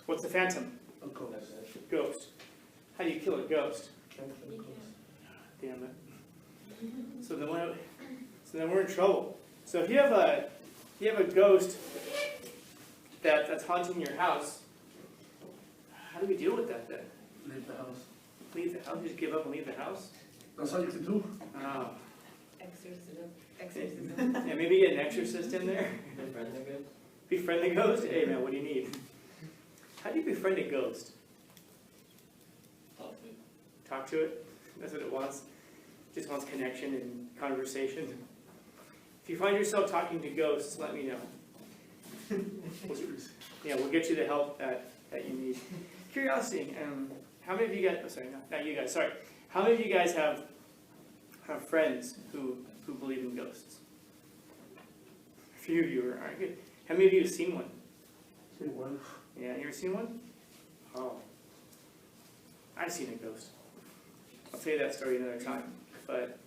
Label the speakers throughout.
Speaker 1: What's a phantom?
Speaker 2: A ghost.
Speaker 1: Ghost. How do you kill a ghost?
Speaker 2: Ghost.
Speaker 1: Damn it. So then we're in trouble. So if you have a ghost that's haunting your house, how do we deal with that then?
Speaker 2: Leave the house.
Speaker 1: Leave the house? You just give up and leave the house?
Speaker 2: That's all you can do.
Speaker 1: Oh.
Speaker 3: Exorcism.
Speaker 1: Yeah, maybe get an exorcist in there. Befriend the ghost? Hey man, what do you need? How do you befriend a ghost? Talk to it. That's what it wants. Just wants connection and conversation. If you find yourself talking to ghosts, let me know. We'll get you the help that you need. Curiosity. How many of you guys? Oh, sorry, not you guys. Sorry. How many of you guys have friends who believe in ghosts? A few of you are good. How many of you have seen one?
Speaker 2: Seen one.
Speaker 1: Yeah, you ever seen one? Oh, I've seen a ghost. I'll tell you that story another time. But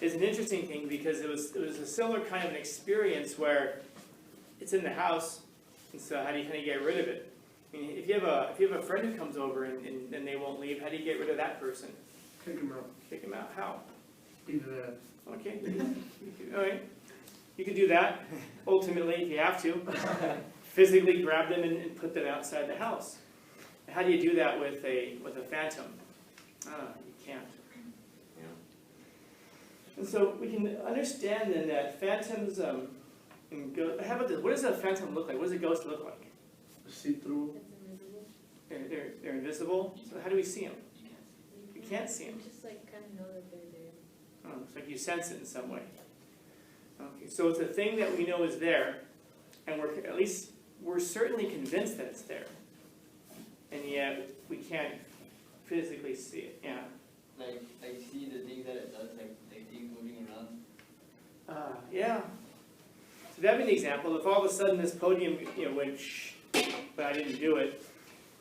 Speaker 1: it's an interesting thing because it was a similar kind of an experience where it's in the house, and so how do you kind of get rid of it? I mean, if you have a friend who comes over and they won't leave, how do you get rid of that person?
Speaker 2: Kick him out.
Speaker 1: Kick him out. How?
Speaker 2: Either that.
Speaker 1: Okay. All right. You can do that. Ultimately, if you have to, physically grab them and put them outside the house. How do you do that with a phantom? You can't. You know? And so we can understand then that phantoms. How about this? What does a phantom look like? What does a ghost look like?
Speaker 2: See-through.
Speaker 1: They're invisible. So how do we see them? You can't see them.
Speaker 3: You just like kind of know that they're there.
Speaker 1: Oh, it's like you sense it in some way. Okay, so it's a thing that we know is there, and we're certainly convinced that it's there, and yet we can't physically see it. Yeah.
Speaker 4: Like see the things that it does, like things moving around.
Speaker 1: Yeah. So that'd be an example. If all of a sudden this podium, went shh, but I didn't do it,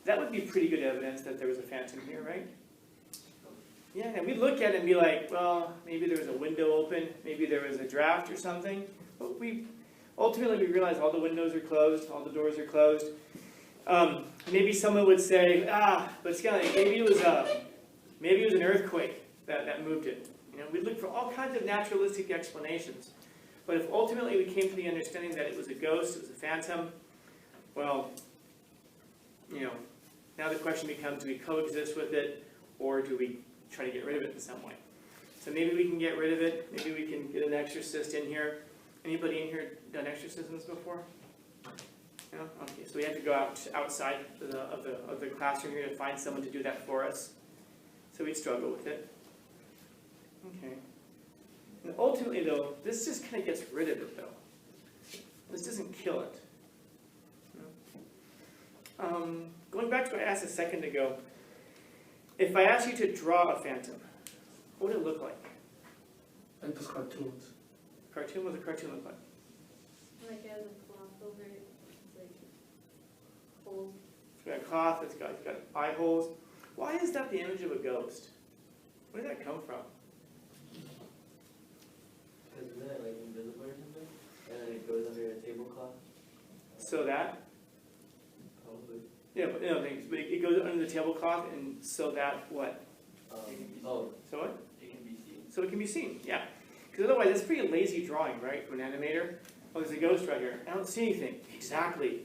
Speaker 1: that would be pretty good evidence that there was a phantom here, right? Yeah, and we'd look at it and be like, well, maybe there was a window open, maybe there was a draft or something. But ultimately we realize all the windows are closed, all the doors are closed. Maybe someone would say, but it's kind of like maybe it was an earthquake that moved it. We'd look for all kinds of naturalistic explanations. But if ultimately we came to the understanding that it was a ghost, it was a phantom, well, now the question becomes, do we coexist with it, or do we try to get rid of it in some way? So maybe we can get rid of it. Maybe we can get an exorcist in here. Anybody in here done exorcisms before? No? Okay, so we have to go outside of the classroom here to find someone to do that for us. So we'd struggle with it. Okay. And ultimately, though, this just kind of gets rid of it, though. This doesn't kill it. Going back to what I asked a second ago, if I asked you to draw a phantom, what would it look like?
Speaker 2: Like those cartoons.
Speaker 1: Cartoon? What does a cartoon look like?
Speaker 3: Like it has a cloth over it. It's like holes.
Speaker 1: It's got a cloth, it's got eye holes. Why is that the image of a ghost? Where did that come from?
Speaker 4: Because isn't it like invisible or something? And then it goes under a tablecloth?
Speaker 1: So that?
Speaker 4: Probably.
Speaker 1: Yeah, but it goes under the tablecloth, and so that what?
Speaker 4: So
Speaker 1: what?
Speaker 4: it can be seen.
Speaker 1: So it can be seen, yeah. Because otherwise, that's pretty lazy drawing, right, from an animator? Oh, there's a ghost right here. I don't see anything. Exactly.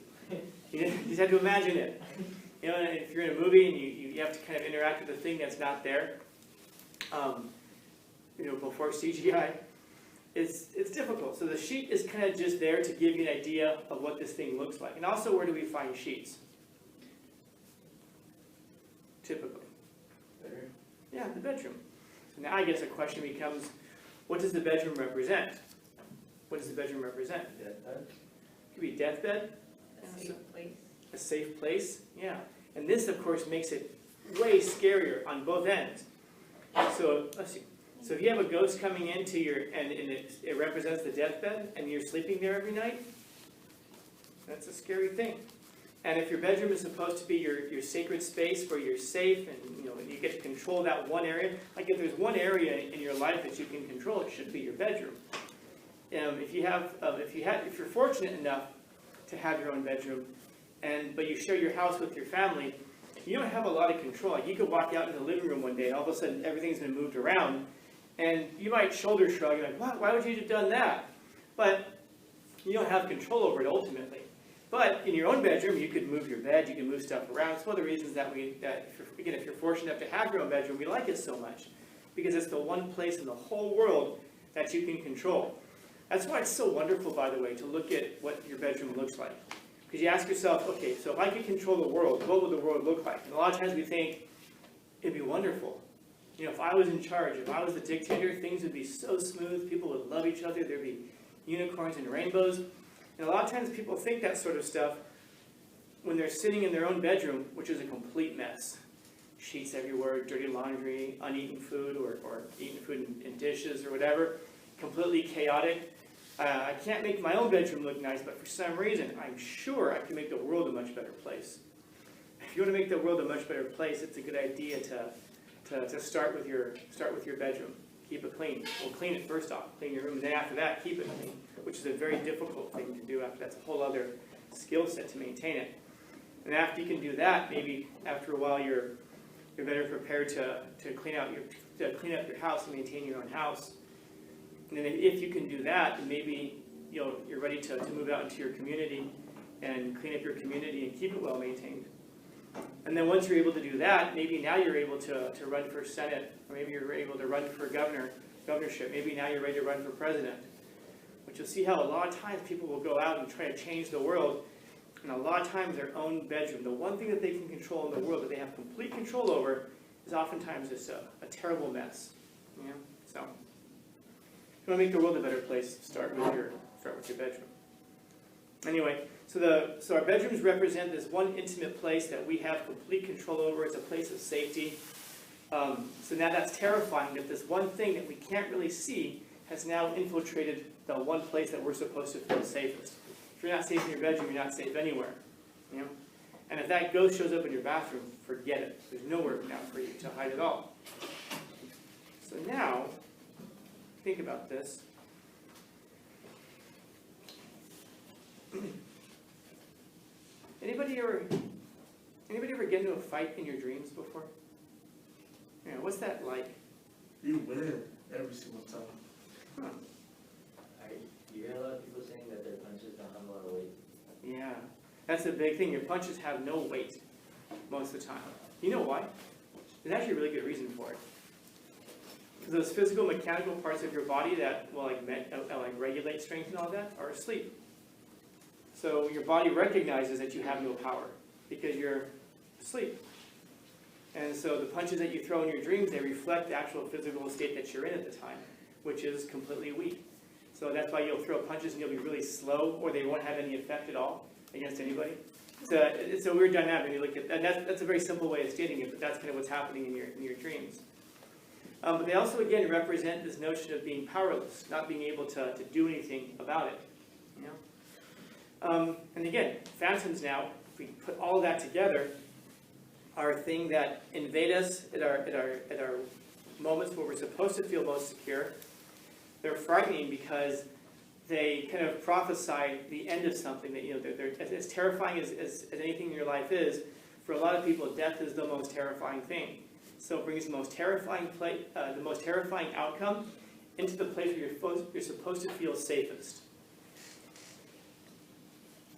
Speaker 1: You just have to imagine it. If you're in a movie and you have to kind of interact with the thing that's not there, before CGI, it's difficult. So the sheet is kind of just there to give you an idea of what this thing looks like. And also, where do we find sheets? Typically.
Speaker 4: Better.
Speaker 1: Yeah, the bedroom. So now I guess the question becomes, what does the bedroom represent? What does the bedroom represent?
Speaker 4: Deathbed.
Speaker 1: It could be a deathbed.
Speaker 3: A safe place.
Speaker 1: A safe place, yeah. And this, of course, makes it way scarier on both ends. So let's see. So if you have a ghost coming into and it represents the deathbed, and you're sleeping there every night, that's a scary thing. And if your bedroom is supposed to be your sacred space where you're safe and you get to control that one area, like if there's one area in your life that you can control, it should be your bedroom. If you're fortunate enough to have your own bedroom, but you share your house with your family, you don't have a lot of control. Like you could walk out in the living room one day, and all of a sudden everything's been moved around, and you might shoulder shrug, you're like, why would you have done that? But you don't have control over it ultimately. But in your own bedroom, you could move your bed, you can move stuff around. It's one of the reasons that if you're fortunate enough to have your own bedroom, we like it so much. Because it's the one place in the whole world that you can control. That's why it's so wonderful, by the way, to look at what your bedroom looks like. Because you ask yourself, okay, so if I could control the world, what would the world look like? And a lot of times we think, it'd be wonderful. You know, if I was in charge, if I was the dictator, things would be so smooth, people would love each other, there'd be unicorns and rainbows. And a lot of times people think that sort of stuff when they're sitting in their own bedroom, which is a complete mess. Sheets everywhere, dirty laundry, uneaten food, or eaten food in dishes or whatever. Completely chaotic. I can't make my own bedroom look nice, but for some reason, I'm sure I can make the world a much better place. If you want to make the world a much better place, it's a good idea to start with your bedroom. Keep it clean. Well, clean it first off. Clean your room, and then after that, keep it clean, which is a very difficult thing to do. That's a whole other skill set to maintain it. And after you can do that, maybe after a while, you're better prepared to clean up your house and maintain your own house. And then if you can do that, then maybe you're ready to move out into your community and clean up your community and keep it well maintained. And then once you're able to do that, maybe now you're able to run for Senate, or maybe you're able to run for governorship. Maybe now you're ready to run for president. But you'll see how a lot of times people will go out and try to change the world, and a lot of times their own bedroom, the one thing that they can control in the world that they have complete control over, is oftentimes just a terrible mess. You know? So, if you want to make the world a better place, start with your bedroom. Anyway, so our bedrooms represent this one intimate place that we have complete control over. It's a place of safety. So now that's terrifying that this one thing that we can't really see has now infiltrated the one place that we're supposed to feel safest. If you're not safe in your bedroom, you're not safe anywhere. You know? And if that ghost shows up in your bathroom, forget it. There's nowhere now for you to hide at all. So now, think about this. Anybody ever get into a fight in your dreams before? Yeah, what's that like?
Speaker 2: You win every single time.
Speaker 1: Huh.
Speaker 5: You hear a lot of people saying that their punches don't have a lot of weight.
Speaker 1: Yeah, that's a big thing. Your punches have no weight most of the time. You know why? There's actually a really good reason for it. Because those physical, mechanical parts of your body that will like regulate strength and all that are asleep. So your body recognizes that you have no power because you're asleep. And so the punches that you throw in your dreams, they reflect the actual physical state that you're in at the time, which is completely weak. So that's why you'll throw punches and you'll be really slow, or they won't have any effect at all against anybody. It's a weird dynamic. You look at, and that's a very simple way of stating it, but that's kind of what's happening in your dreams. But they also, again, represent this notion of being powerless, not being able to do anything about it. You know? And again, phantoms now, if we put all of that together, are a thing that invade us at our moments where we're supposed to feel most secure. They're frightening because they kind of prophesy the end of something that, they're as terrifying as anything in your life is. For a lot of people, death is the most terrifying thing. So it brings the most terrifying outcome into the place where you're supposed to feel safest.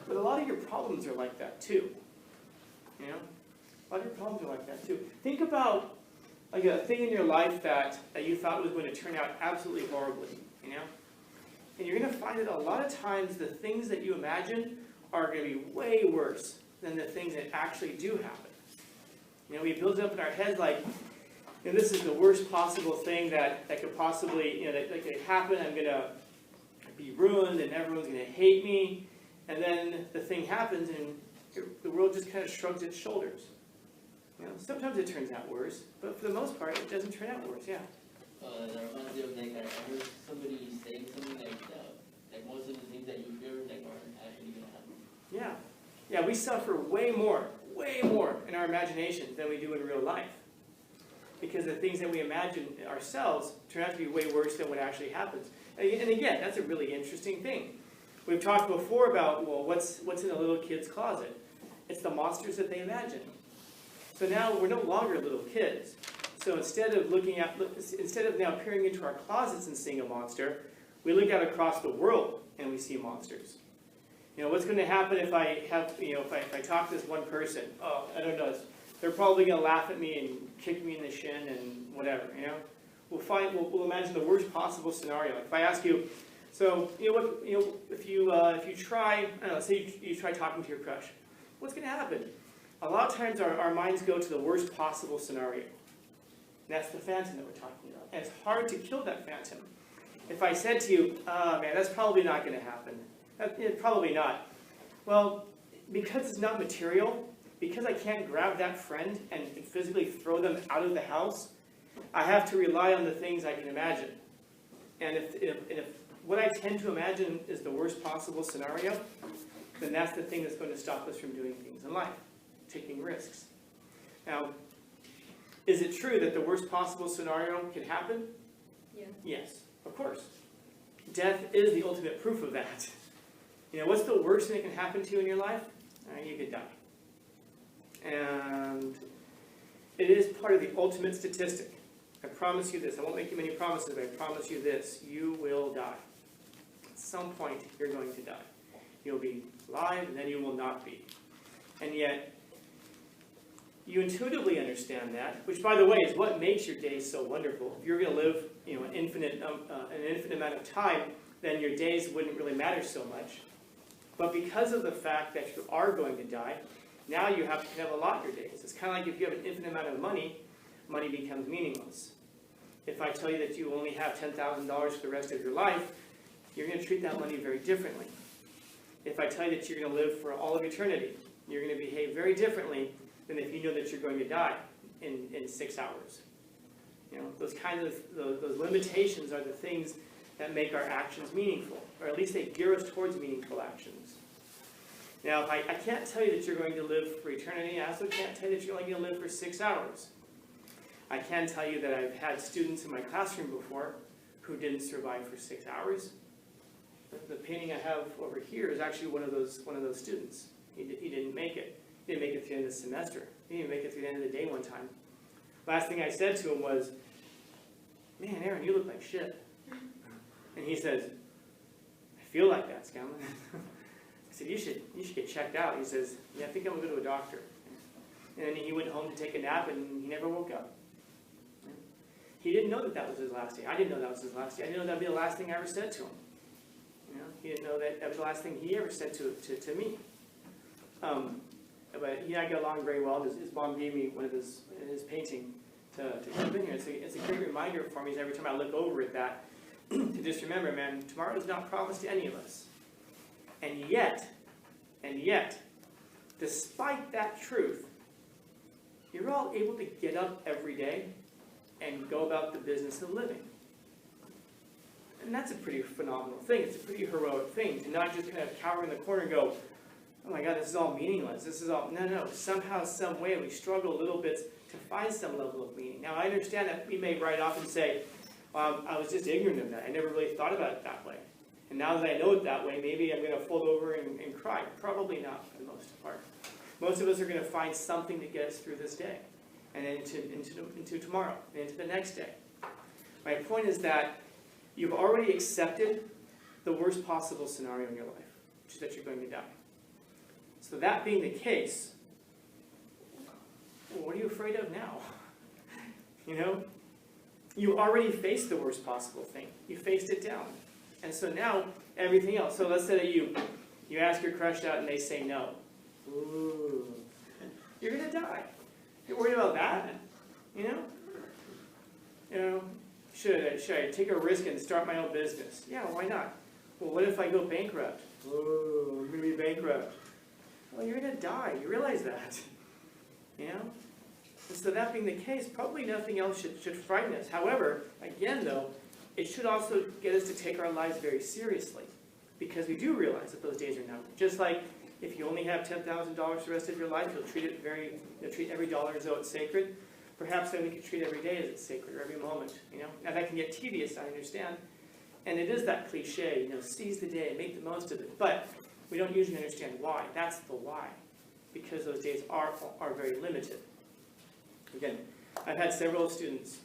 Speaker 1: But a lot of your problems are like that too. You know? A lot of your problems are like that too. Think about like a thing in your life that you thought was going to turn out absolutely horribly, you know? And you're going to find that a lot of times the things that you imagine are going to be way worse than the things that actually do happen. You know, we build it up in our heads like, this is the worst possible thing that could possibly, that could happen. I'm going to be ruined and everyone's going to hate me. And then the thing happens and the world just kind of shrugs its shoulders. Sometimes it turns out worse, but for the most part, it doesn't turn out worse, yeah.
Speaker 4: That reminds me of I heard somebody saying something like most of the things that you fear aren't actually going to happen.
Speaker 1: Yeah, we suffer way more in our imaginations than we do in real life. Because the things that we imagine ourselves turn out to be way worse than what actually happens. And again, that's a really interesting thing. We've talked before about, well, what's in a little kid's closet? It's the monsters that they imagine. So now we're no longer little kids. So instead of now peering into our closets and seeing a monster, we look out across the world and we see monsters. You know, what's going to happen if I have, if I talk to this one person? Oh, I don't know. They're probably going to laugh at me and kick me in the shin and whatever, We'll imagine the worst possible scenario. If I ask you, so, if you try, I don't know, say you try talking to your crush, what's going to happen? A lot of times our minds go to the worst possible scenario. And that's the phantom that we're talking about. And it's hard to kill that phantom. If I said to you, oh man, that's probably not going to happen. Probably not. Well, because it's not material, because I can't grab that friend and physically throw them out of the house, I have to rely on the things I can imagine. And if what I tend to imagine is the worst possible scenario, then that's the thing that's going to stop us from doing things in life, taking risks. Now, is it true that the worst possible scenario can happen?
Speaker 3: Yeah.
Speaker 1: Yes, of course. Death is the ultimate proof of that. What's the worst thing that can happen to you in your life? You could die. And it is part of the ultimate statistic. I promise you this. I won't make you many promises, but I promise you this. You will die. At some point, you're going to die. You'll be alive, and then you will not be. And yet, you intuitively understand that, which, by the way, is what makes your days so wonderful. If you're going to live, an infinite amount of time, then your days wouldn't really matter so much. But because of the fact that you are going to die, now you have to allot your days. It's kind of like if you have an infinite amount of money, money becomes meaningless. If I tell you that you only have $10,000 for the rest of your life, you're going to treat that money very differently. If I tell you that you're going to live for all of eternity, you're going to behave very differently than if you know that you're going to die in 6 hours. Those kinds of those limitations are the things that make our actions meaningful, or at least they gear us towards meaningful actions. Now, if I can't tell you that you're going to live for eternity, I also can't tell you that you're only going to live for 6 hours. I can tell you that I've had students in my classroom before who didn't survive for 6 hours. The painting I have over here is actually one of those students. He didn't make it. He didn't make it through the end of the semester. He didn't make it through the end of the day one time. Last thing I said to him was, "Man, Aaron, you look like shit." And he says, "I feel like that, Scanlon." I said, you should get checked out. He says, "Yeah, I think I'm going to go to a doctor." And then he went home to take a nap, and he never woke up. He didn't know that was his last day. I didn't know that was his last day. I didn't know that would be the last thing I ever said to him. He didn't know that was the last thing he ever said to me. But he and I get along very well. His mom gave me one of his painting to keep in here. It's a great reminder for me every time I look over at that to just remember, man, tomorrow is not promised to any of us. And yet, despite that truth, you're all able to get up every day and go about the business of living. And that's a pretty phenomenal thing. It's a pretty heroic thing to not just kind of cower in the corner and go, "Oh my God, this is all meaningless. This is all..." No. Somehow, some way, we struggle a little bit to find some level of meaning. Now, I understand that we may write off and say, "I was just ignorant of that. I never really thought about it that way. And now that I know it that way, maybe I'm going to fold over and cry." Probably not, for the most part. Most of us are going to find something to get us through this day, and into tomorrow, and into the next day. My point is that you've already accepted the worst possible scenario in your life, which is that you're going to die. So that being the case, what are you afraid of now? You already faced the worst possible thing. You faced it down. And so now, everything else. So let's say that you ask your crush out and they say no. Ooh. You're going to die. You're worried about that? Should I take a risk and start my own business? Yeah, why not? Well, what if I go bankrupt? Oh, I'm going to be bankrupt. Well, you're going to die. You realize that. And so that being the case, probably nothing else should frighten us. However, again though, it should also get us to take our lives very seriously, because we do realize that those days are numbered. Just like if you only have $10,000 the rest of your life, you'll treat every dollar as though it's sacred. Perhaps then we could treat every day as it's sacred, or every moment. Now that can get tedious, I understand, and it is that cliche, seize the day, make the most of it. But we don't usually understand why. That's the why, because those days are very limited. Again, I've had several students,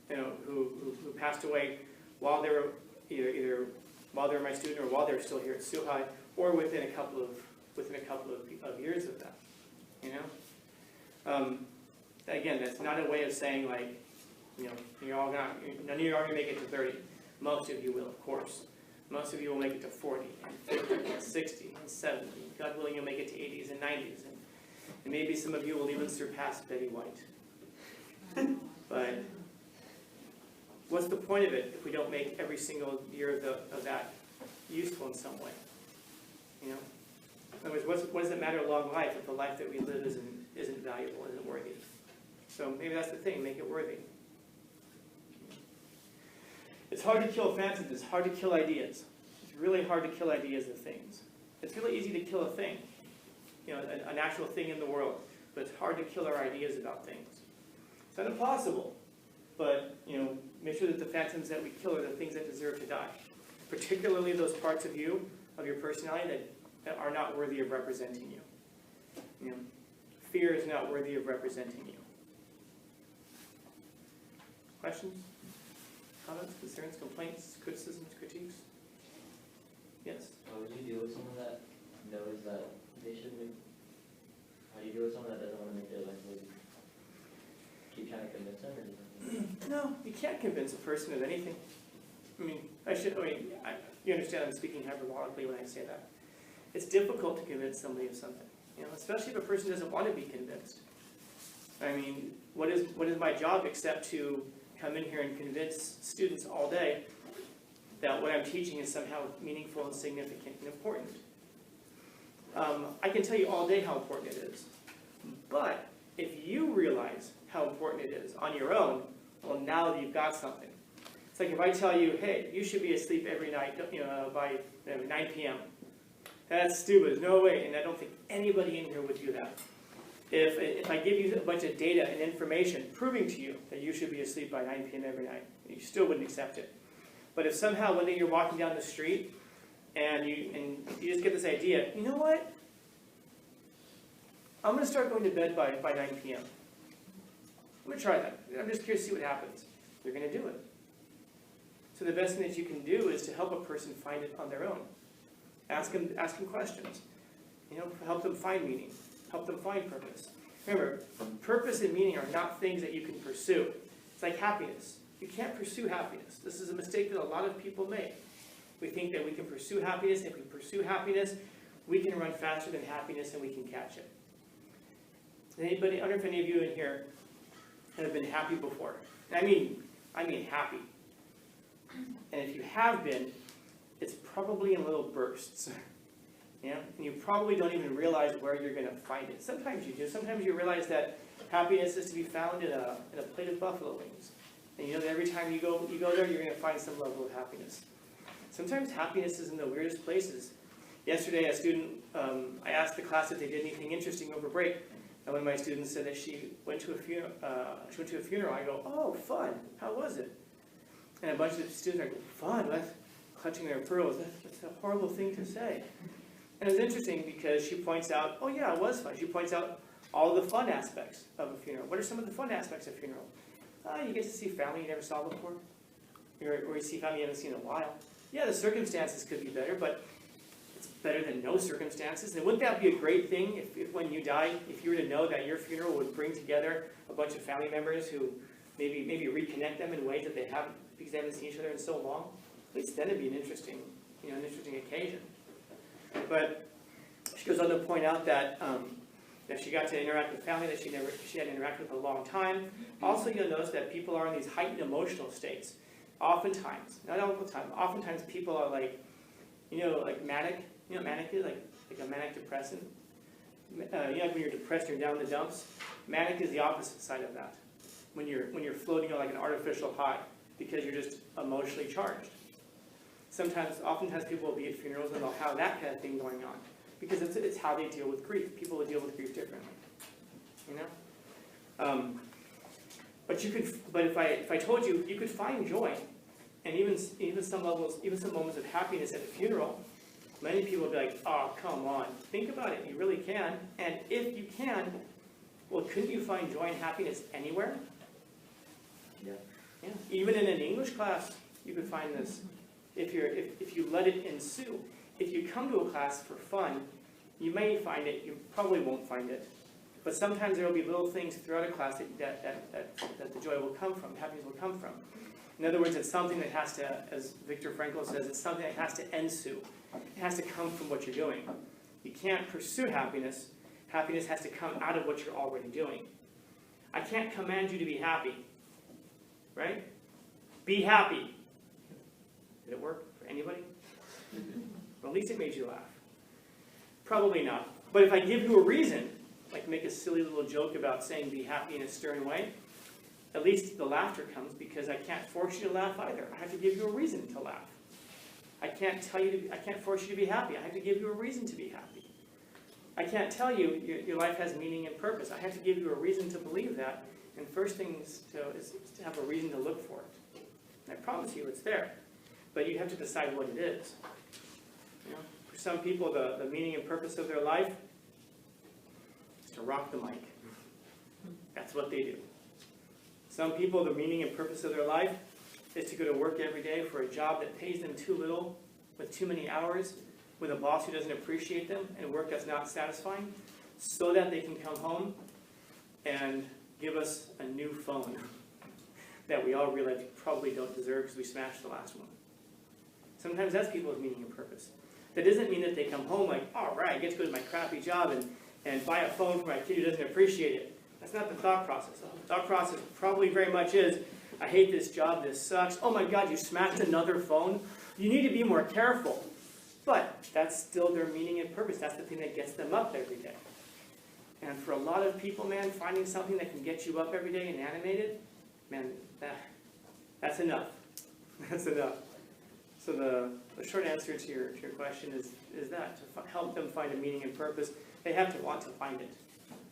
Speaker 1: who passed away while they were either while they were my student or while they're still here at Suhai, or within a couple of years of that. Again, that's not a way of saying like, none of you are going to make it to 30. Most of you will, of course. Most of you will make it to 40, and 50, and 60, and 70. God willing, you'll make it to 80s and 90s. And maybe some of you will even surpass Betty White. But what's the point of it if we don't make every single year of that useful in some way? In other words, what does it matter long life if the life that we live isn't valuable, isn't worthy? So maybe that's the thing, make it worthy. It's hard to kill phantoms, it's hard to kill ideas. It's really hard to kill ideas of things. It's really easy to kill a thing, an actual thing in the world, but it's hard to kill our ideas about things. It's not impossible, but make sure that the phantoms that we kill are the things that deserve to die. Particularly those parts of you, of your personality that are not worthy of representing you. Fear is not worthy of representing you. Questions? Comments, concerns, complaints, criticisms, critiques? Yes?
Speaker 5: How would you deal with someone that knows that they shouldn't? How do you deal with someone that doesn't want to make their life worthy? Keep trying to convince them, or something?
Speaker 1: No, you can't convince a person of anything. You understand I'm speaking hyperbolically when I say that. It's difficult to convince somebody of something, especially if a person doesn't want to be convinced. What is my job except to come in here and convince students all day that what I'm teaching is somehow meaningful and significant and important? I can tell you all day how important it is. But if you realize how important it is on your own, well, now you've got something. It's like if I tell you, hey, you should be asleep every night by 9 p.m. That's stupid. There's no way. And I don't think anybody in here would do that. If I give you a bunch of data and information proving to you that you should be asleep by 9 p.m. every night, you still wouldn't accept it. But if somehow one day you're walking down the street and you just get this idea, you know what? I'm going to start going to bed by 9 p.m. I'm going to try that. I'm just curious to see what happens. You're going to do it. So the best thing that you can do is to help a person find it on their own. Ask them questions. Help them find meaning. Help them find purpose. Remember, purpose and meaning are not things that you can pursue. It's like happiness. You can't pursue happiness. This is a mistake that a lot of people make. We think that we can pursue happiness. If we pursue happiness, we can run faster than happiness and we can catch it. I wonder if any of you in here have been happy before. I mean happy. And if you have been, it's probably in little bursts. And you probably don't even realize where you're going to find it. Sometimes you do. Sometimes you realize that happiness is to be found in a plate of buffalo wings. And that every time you go there, you're going to find some level of happiness. Sometimes happiness is in the weirdest places. Yesterday, a student, I asked the class if they did anything interesting over break. And one of my students said that she went to a funeral. I go, oh, fun. How was it? And a bunch of the students are like, fun? Clutching their pearls. That's a horrible thing to say. And it was interesting because she points out, oh yeah, it was fun. She points out all the fun aspects of a funeral. What are some of the fun aspects of a funeral? You get to see family you never saw before. Or you see family you haven't seen in a while. Yeah, the circumstances could be better, but it's better than no circumstances. And wouldn't that be a great thing if when you die, if you were to know that your funeral would bring together a bunch of family members who maybe reconnect them in ways that they haven't, because they haven't seen each other in so long? At least then it'd be an interesting occasion. But she goes on to point out that she got to interact with family that she hadn't interacted with in a long time. Also, you'll notice that people are in these heightened emotional states. Oftentimes, not all the time, oftentimes people are like manic. You know what manic is? Like a manic depressant. Like when you're depressed, you're down in the dumps. Manic is the opposite side of that. When you're floating on like an artificial high because you're just emotionally charged. Oftentimes people will be at funerals and they'll have that kind of thing going on because it's how they deal with grief. People will deal with grief differently, But if I told you, you could find joy, and even some moments of happiness at a funeral. Many people will be like, oh, come on, think about it, you really can. And if you can, well, couldn't you find joy and happiness anywhere?
Speaker 5: Yeah.
Speaker 1: Yeah, even in an English class, you could find this if you let it ensue. If you come to a class for fun, you may find it, you probably won't find it. But sometimes there will be little things throughout a class that the joy will come from, happiness will come from. In other words, it's something that has to, as Viktor Frankl says, it's something that has to ensue. It has to come from what you're doing. You can't pursue happiness. Happiness has to come out of what you're already doing. I can't command you to be happy, right? Be happy. Did it work for anybody? Well, at least it made you laugh. Probably not. But if I give you a reason, like make a silly little joke about saying be happy in a stern way, at least the laughter comes because I can't force you to laugh either. I have to give you a reason to laugh. I can't force you to be happy. I have to give you a reason to be happy. I can't tell you your life has meaning and purpose. I have to give you a reason to believe that. And first thing is to have a reason to look for it. And I promise you it's there. But you have to decide what it is. You know, for some people, the meaning and purpose of their life is to rock the mic. That's what they do. Some people, the meaning and purpose of their life is to go to work every day for a job that pays them too little, with too many hours, with a boss who doesn't appreciate them, and work that's not satisfying, so that they can come home and give us a new phone that we all realize we probably don't deserve because we smashed the last one. Sometimes that's people's meaning and purpose. That doesn't mean that they come home like, all right, I get to go to my crappy job and buy a phone for my kid who doesn't appreciate it. That's not the thought process. The thought process probably very much is, I hate this job, this sucks. Oh my God, you smashed another phone? You need to be more careful. But that's still their meaning and purpose. That's the thing that gets them up every day. And for a lot of people, man, finding something that can get you up every day and animated, man, that's enough. That's enough. So the short answer to your question is that, to help them find a meaning and purpose, they have to want to find it.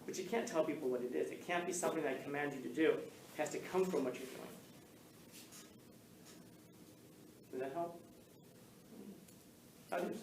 Speaker 1: But you can't tell people what it is. It can't be something that I command you to do. It has to come from what you're doing. Does that help? Others?